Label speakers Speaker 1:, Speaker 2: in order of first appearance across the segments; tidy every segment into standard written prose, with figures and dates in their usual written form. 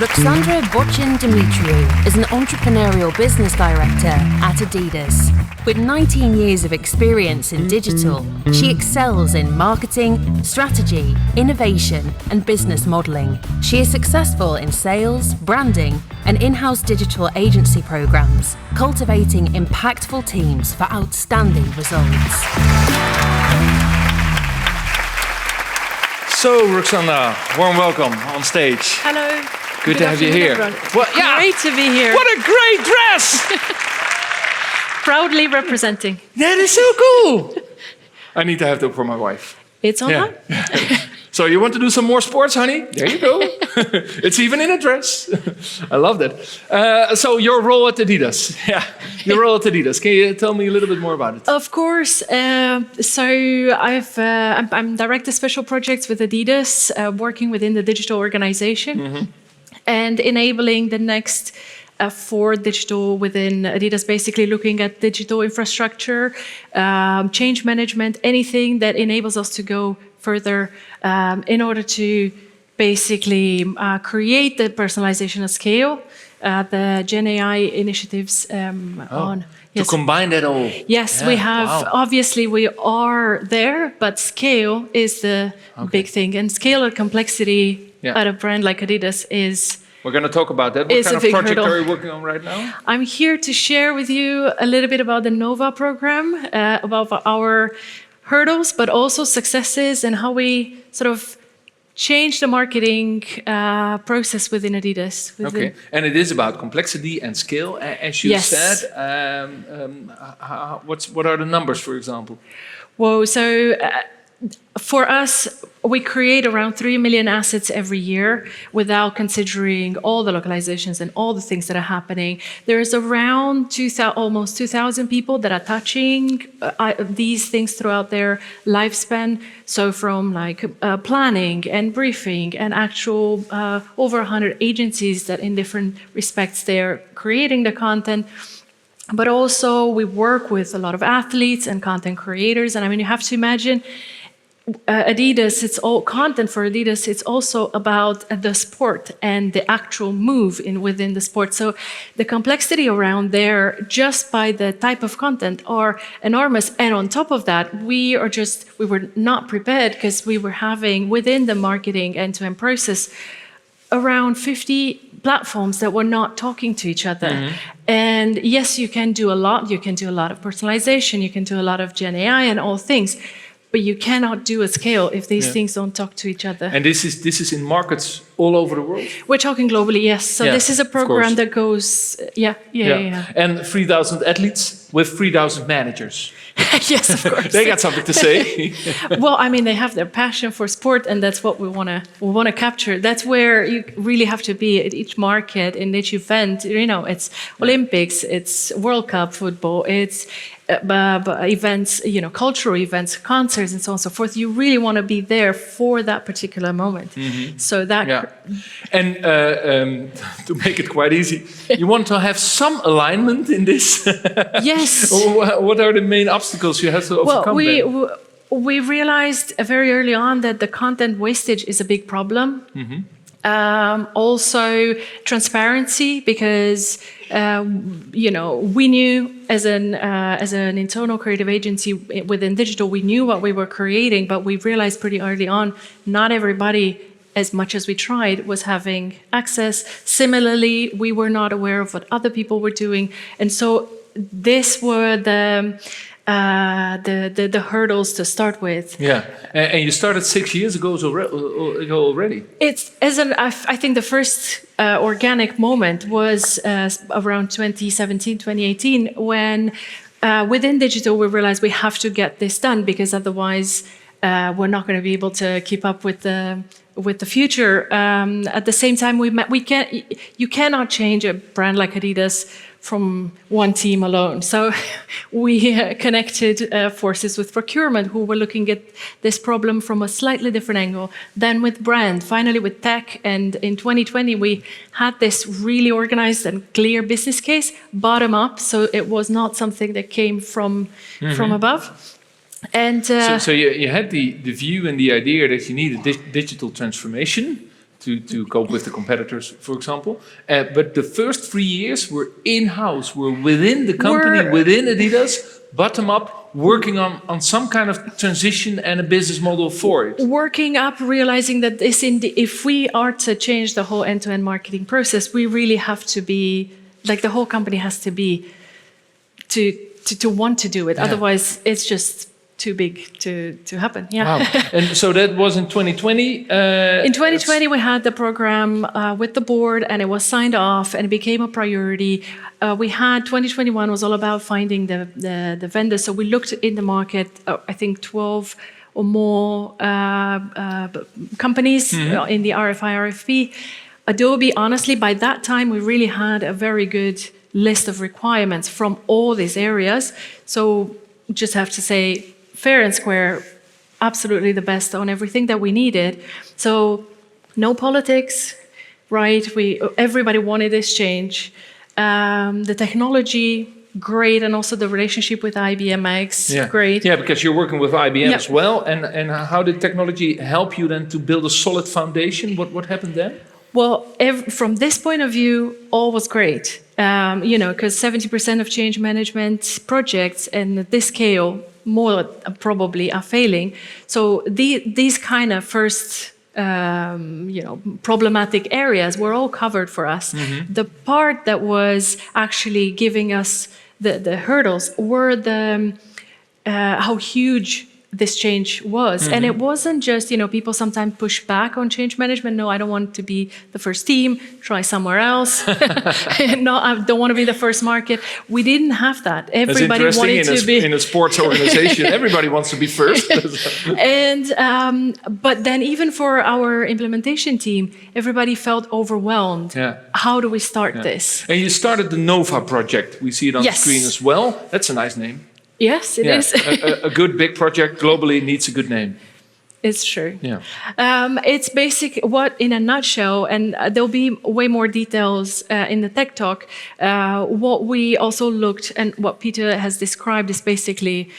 Speaker 1: Ruxandra Bocin-Dumitriu is an entrepreneurial business director at Adidas. With 19 years of experience in digital, she excels in marketing, strategy, innovation, and business modeling. She is successful in sales, branding, and in-house digital agency programs, cultivating impactful teams for outstanding results.
Speaker 2: So, Ruxandra, warm welcome on stage.
Speaker 3: Hello.
Speaker 2: Good to have you here.
Speaker 3: Well, yeah. Great to be here.
Speaker 2: What a great dress!
Speaker 3: Proudly representing.
Speaker 2: That is so cool. I need to have that for my wife.
Speaker 3: It's on.
Speaker 2: Yeah. So you want to do some more sports, honey? There you go. It's even in a dress. I love that. So your role at Adidas. Yeah, your role at Adidas. Can you tell me a little bit more about it?
Speaker 3: Of course. So I'm director special projects with Adidas, working within the digital organization and enabling the next for digital within Adidas, basically looking at digital infrastructure, change management, anything that enables us to go further in order to basically create the personalization at scale, the Gen AI initiatives on.
Speaker 2: Yes. To combine that all.
Speaker 3: Yes, we have, obviously we are there, but scale is the big thing. And scale and complexity at a brand like Adidas is...
Speaker 2: We're going to talk about that. What kind of project are you working on right now?
Speaker 3: I'm here to share with you a little bit about the NOVA program, about our hurdles, but also successes and how we sort of change the marketing process within Adidas.
Speaker 2: Okay, and it is about complexity and scale, as you said. What are the numbers, for example?
Speaker 3: Well, so for us, we create around 3 million assets every year without considering all the localizations and all the things that are happening. There's around almost 2,000 people that are touching these things throughout their lifespan. So from like planning and briefing and actual over 100 agencies that in different respects they're creating the content. But also we work with a lot of athletes and content creators. And I mean, you have to imagine Adidas, it's all content for Adidas. It's also about the sport and the actual move within the sport. So the complexity around there, just by the type of content, are enormous. And on top of that, we were not prepared because we were having within the marketing end-to-end process around 50 platforms that were not talking to each other. And yes, you can do a lot. You can do a lot of personalization. You can do a lot of Gen AI and all things. But you cannot do at scale if these things don't talk to each other.
Speaker 2: And this is in markets all over the world?
Speaker 3: We're talking globally, yes. So this is a program that goes,
Speaker 2: And 3,000 athletes with 3,000 managers.
Speaker 3: Yes, of course.
Speaker 2: They got something to say.
Speaker 3: Well, I mean, they have their passion for sport, and that's what we want to capture. That's where you really have to be at each market, in each event. You know, it's Olympics, it's World Cup football, it's events, you know, cultural events, concerts, and so on and so forth. You really want to be there for that particular moment. So that.
Speaker 2: And to make it quite easy, you want to have some alignment in this.
Speaker 3: Yes.
Speaker 2: What are the main obstacles you have to overcome?
Speaker 3: Well, we realized very early on that the content wastage is a big problem. Also transparency, because you know, we knew as an internal creative agency within digital, we knew what we were creating, but we realized pretty early on not everybody, as much as we tried, was having access. Similarly, we were not aware of what other people were doing, and so these were the hurdles to start with. Yeah,
Speaker 2: and you started 6 years ago already.
Speaker 3: I think the first organic moment was around 2017, 2018, when within digital we realized we have to get this done, because otherwise we're not going to be able to keep up with the future. At the same time, you cannot change a brand like Adidas from one team alone. So we connected forces with procurement, who were looking at this problem from a slightly different angle, then with brand, finally with tech. And in 2020, we had this really organized and clear business case, bottom up. So it was not something that came from above. And
Speaker 2: so you had the view and the idea that you needed digital transformation to cope with the competitors, for example. But the first 3 years were in-house, were within the company, within Adidas, bottom up, working on some kind of transition and a business model for it.
Speaker 3: Working up, realizing that if we are to change the whole end-to-end marketing process, we really have to be, like the whole company has to be, to want to do it. Yeah. Otherwise, it's just too big to happen. Yeah.
Speaker 2: Wow. And so that was in 2020?
Speaker 3: In 2020, we had the program with the board, and it was signed off, and it became a priority. 2021 was all about finding the vendors. So we looked in the market, I think 12 or more companies in the RFI, RFP. Adobe, honestly, by that time, we really had a very good list of requirements from all these areas. So just have to say, fair and square, absolutely the best on everything that we needed. So no politics, right? Everybody wanted this change. The technology, great, and also the relationship with IBM X, great.
Speaker 2: Yeah, because you're working with IBM as well. And how did technology help you then to build a solid foundation? What happened then?
Speaker 3: Well, from this point of view, all was great. Because 70% of change management projects and at this scale, more probably are failing. So these kind of first, problematic areas were all covered for us. Mm-hmm. The part that was actually giving us the hurdles were how huge this change was. Mm-hmm. And it wasn't just, people sometimes push back on change management. No, I don't want to be the first team, try somewhere else. No, I don't want to be the first market. We didn't have that. Everybody wanted to be...
Speaker 2: In a sports organization, everybody wants to be first.
Speaker 3: And, but then even for our implementation team, everybody felt overwhelmed. Yeah. How do we start this?
Speaker 2: And you started the Nova project. We see it on the screen as well. That's a nice name.
Speaker 3: Yes, it is.
Speaker 2: A good big project globally needs a good name.
Speaker 3: It's true. Yeah. It's in a nutshell, and there'll be way more details in the tech talk. What we also looked, and what Peter has described, is basically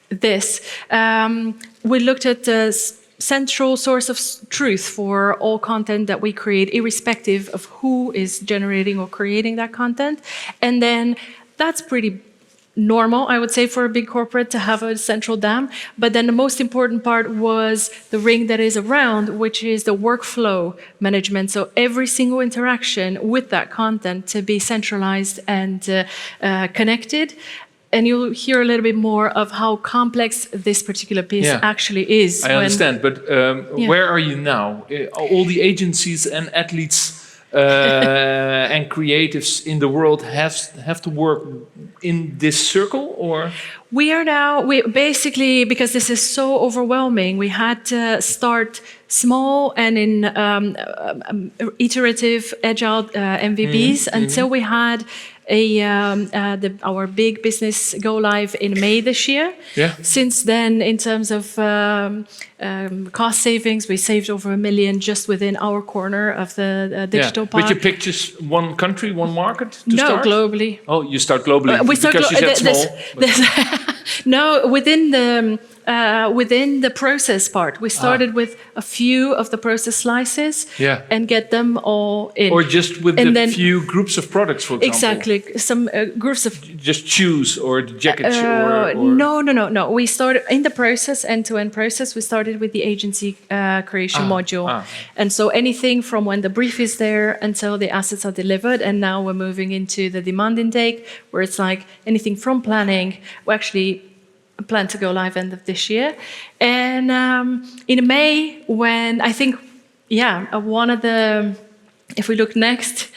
Speaker 3: this. We looked at the central source of truth for all content that we create, irrespective of who is generating or creating that content. And then that's pretty normal, I would say, for a big corporate to have a central dam. But then the most important part was the ring that is around, which is the workflow management. So every single interaction with that content to be centralized and connected. And you'll hear a little bit more of how complex this particular piece actually is.
Speaker 2: I understand, but where are you now? All the agencies and athletes and creatives in the world have to work in this circle, or?
Speaker 3: We basically, because this is so overwhelming, we had to start small and in iterative, agile MVPs until we had our big business go live in May this year. Yeah. Since then, in terms of cost savings, we saved over $1 million just within our corner of the digital park.
Speaker 2: But you picked just one country, one market to start?
Speaker 3: No, globally.
Speaker 2: Oh, you start globally because you said small.
Speaker 3: No, within the process part, we started with a few of the process slices and get them all in.
Speaker 2: Or just with few groups of products, for example.
Speaker 3: Exactly, some groups of...
Speaker 2: Just shoes or the jackets or...
Speaker 3: No. We started in the process, end-to-end process, we started with the agency creation module. And so anything from when the brief is there until the assets are delivered, and now we're moving into the demand intake, where it's like anything from planning, we actually plan to go live end of this year. And in May, when I think, one of the, if we look next...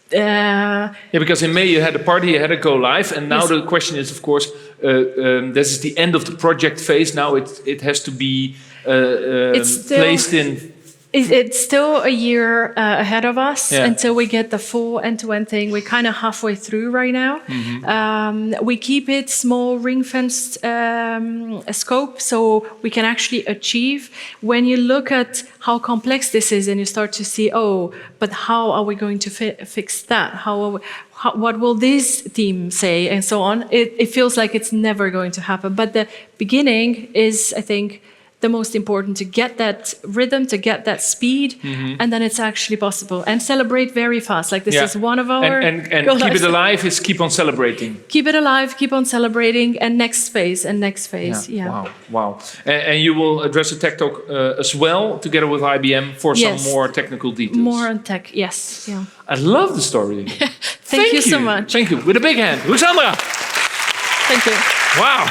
Speaker 2: because in May you had a party, you had a go live, and now the question is, of course, this is the end of the project phase. Now it has to be placed in...
Speaker 3: It's still a year ahead of us until we get the full end-to-end thing. We're kind of halfway through right now. Mm-hmm. We keep it small, ring-fenced scope, so we can actually achieve. When you look at how complex this is and you start to see, but how are we going to fix that? What will this team say, and so on? It feels like it's never going to happen. But the beginning is, I think, the most important, to get that rhythm, to get that speed, and then it's actually possible. And celebrate very fast. Like this is one of our
Speaker 2: and
Speaker 3: goal
Speaker 2: keep it
Speaker 3: lives.
Speaker 2: alive is keep on celebrating.
Speaker 3: Keep it alive, keep on celebrating, and next phase, and next phase. Yeah.
Speaker 2: Wow. And you will address a tech talk as well, together with IBM, for some more technical details.
Speaker 3: More on tech, yes. Yeah.
Speaker 2: I love the story.
Speaker 3: Thank you so much.
Speaker 2: Thank you. With a big hand. Ruxandra.
Speaker 3: Thank you.
Speaker 2: Wow.